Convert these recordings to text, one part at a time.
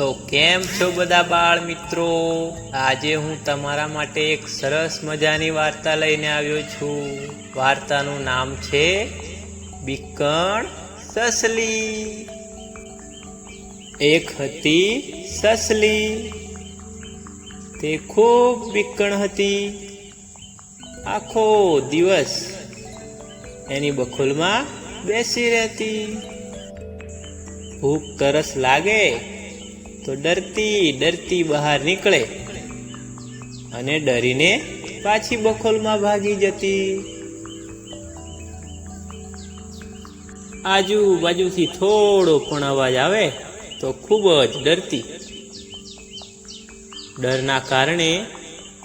તો કેમ છો બધા બાળ મિત્રો? આજે હું તમારા માટે એક સરસ મજાની વાર્તા લઈને આવ્યો છું. વાર્તાનું નામ છે બીકણ સસલી. એક હતી સસલી, તે ખૂબ બીકણ હતી. આખો દિવસ એની બખોલમાં બેસી રહેતી. ભૂખ તરસ લાગે તો ડરતી ડરતી બહાર નીકળે અને ડરીને પાછી બખોલમાં ભાગી જતી. આજુબાજુથી થોડો પણ અવાજ આવે તો ખૂબ જ ડરતી. ડરના કારણે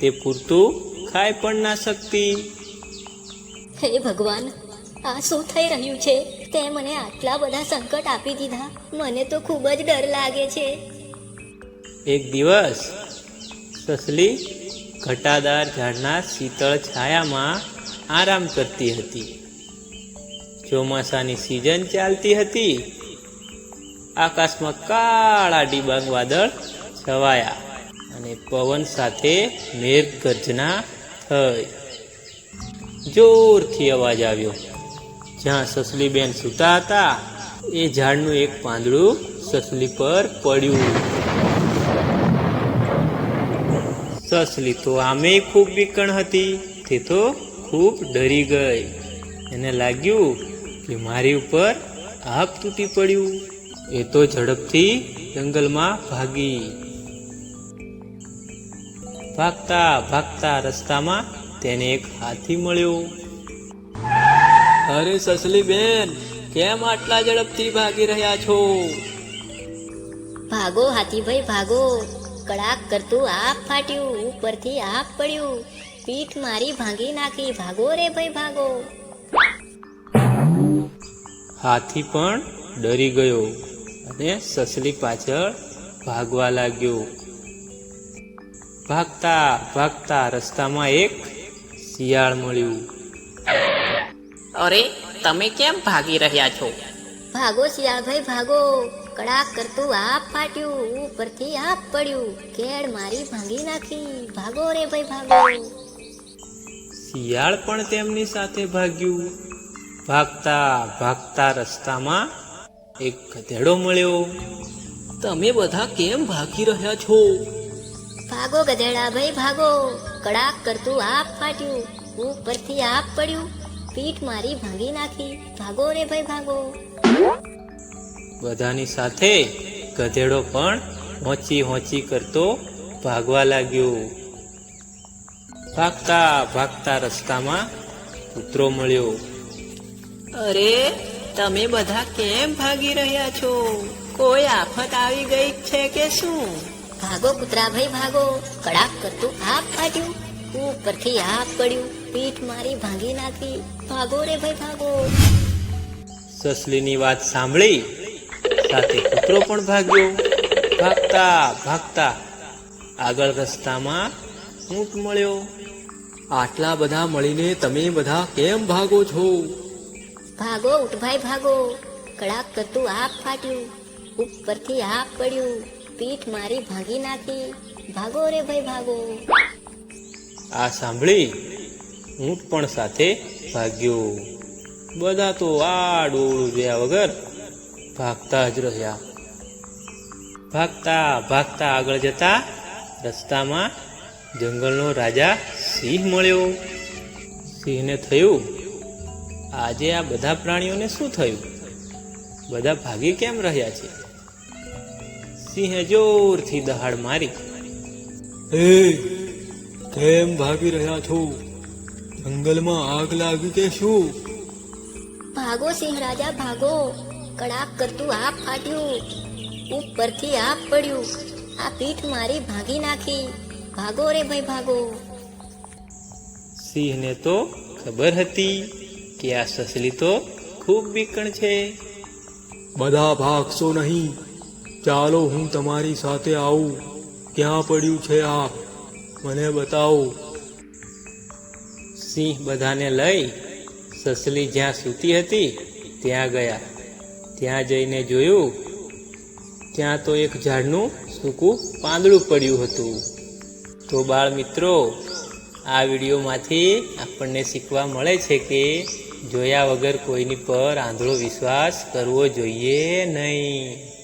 તે પૂરતું ખાઈ પણ ના શકતી. હે ભગવાન, આ શું થઈ રહ્યું છે? તે મને આટલા બધા સંકટ આપી દીધા. મને તો ખૂબ જ ડર લાગે છે. એક દિવસ સસલી ઘટાદાર ઝાડના શીતળ છાયામાં આરામ કરતી હતી. ચોમાસાની સિઝન ચાલતી હતી. આકાશમાં કાળા ડિબાંગ વાદળ છવાયા અને પવન સાથે મેઘગર્જના થઈ. જોરથી અવાજ આવ્યો. જ્યાં સસલીબેન સૂતા હતા એ ઝાડનું એક પાંદડું સસલી પર પડ્યું. સસલી તો આમેય ખૂબ બીકણ હતી. તે તો ખૂબ ડરી ગઈ. એને લાગ્યું કે મારી ઉપર આભ તૂટી પડ્યું. એ તો ઝડપથી જંગલમાં ભાગી. ભાગતા ભાગતા રસ્તામાં તેને એક હાથી મળ્યો. અરે સસલી બેન, કેમ આટલા ઝડપથી ભાગી રહ્યા છો? ભાગો હાથીભાઈ ભાગો. કડાક કરતું આપ ફાટ્યું, ઉપરથી આપ પડ્યું, પીઠ મારી ભાંગી નાખી. ભાગો રે ભાઈ ભાગો. હાથી પણ ડરી ગયો અને સસલી પાછળ ભાગવા લાગ્યો. ભાગતા ભાગતા રસ્તામાં એક શિયાળ મળ્યું. અરે, તમે કેમ ભાગી રહ્યા છો? ભાગો શિયાળભાઈ ભાગો. કડાક કરતું આપ ફાટ્યું, ઉપરથી આપ પડ્યું, કેળ મારી ભાંગી નાખી. ભાગો રે ભાઈ ભાગો. શિયાળ પણ તેમની સાથે ભાગ્યું. ભાગતા ભાગતા રસ્તામાં એક ગધેડો મળ્યો. તમે બધા કેમ ભાગી રહ્યા છો? ભાગો ગધેડા ભાઈ ભાગો. કડાક કરતું આપ ફાટ્યું, ઉપરથી આપ પડ્યું, પીઠ મારી ભાંગી નાખી. ભાગો રે ભાઈ ભાગો. બધાની સાથે ગધેડો પણ હોંચી હોંચી કરતો ભાગવા લાગ્યો. ભાગતા ભાગતા રસ્તામાં કૂતરો મળ્યો. અરે, તમે બધા કેમ ભાગી રહ્યા છો? કોઈ આફત આવી ગઈ છે કે શું? ભાગો કૂતરા ભાઈ ભાગો. કડાક કરતું આપ ફાટ્યું, ઉપરથી આપ પડ્યું, પીઠ મારી ભાંગી નાખી. ભાગો રે ભાઈ ભાગો. સસલીની વાત સાંભળી સાથે કૂતરો પણ ભાગ્યો. ભાગતા ભાગતા આગળ રસ્તામાં ઊંટ મળ્યો. આટલા બધા મળીને તમે બધા કેમ ભાગો છો? ભાગો ઉઠભાઈ ભાગો. કડાક કરતું આપ ફાટ્યું, ઉપરથી આપ પડ્યું, પીઠ મારી ભાંગી નાખી. ભાગો રે ભાઈ ભાગો. આ સાંભળી ઊંટ પણ સાથે ભાગ્યો. બધા તો આડોળું જોયા વગર ભાગતા જ રહ્યા. ભાગતા ભાગતા આગળ જતા રસ્તામાં જંગલનો રાજા સિંહ મળ્યો. સિંહને થયું, આજે આ બધા પ્રાણીઓને શું થયું? બધા ભાગી કેમ રહ્યા છે? સિંહે જોરથી દહાડ મારી. હે, કેમ ભાગી રહ્યા છો? જંગલમાં આગ લાગી કે શું? ભાગો સિંહ રાજા ભાગો. કડાક કરતું આપ ફાટ્યું, ઉપરથી આપ પડ્યું, આ પીઠ મારી ભાંગી નાખી. ભાગો રે ભાઈ ભાગો. સિંહને તો ખબર હતી કે આ સસલી તો ખૂબ બીકણ છે. બધા ભાગશો નહીં. ચાલો, હું તમારી સાથે આવું. ક્યાં પડ્યું છે આ? મને બતાવો. સિંહ બધાને લઈ સસલી જ્યાં સૂતી હતી ત્યાં ગયા. ત્યાં જઈને જોયું ત્યાં તો એક ઝાડનું સૂકું પાંદડું પડ્યું હતું. તો બાળ મિત્રો, આ વિડીયોમાંથી આપણને શીખવા મળે છે કે જોયા વગર કોઈની પર આંધળો વિશ્વાસ કરવો જોઈએ નહીં.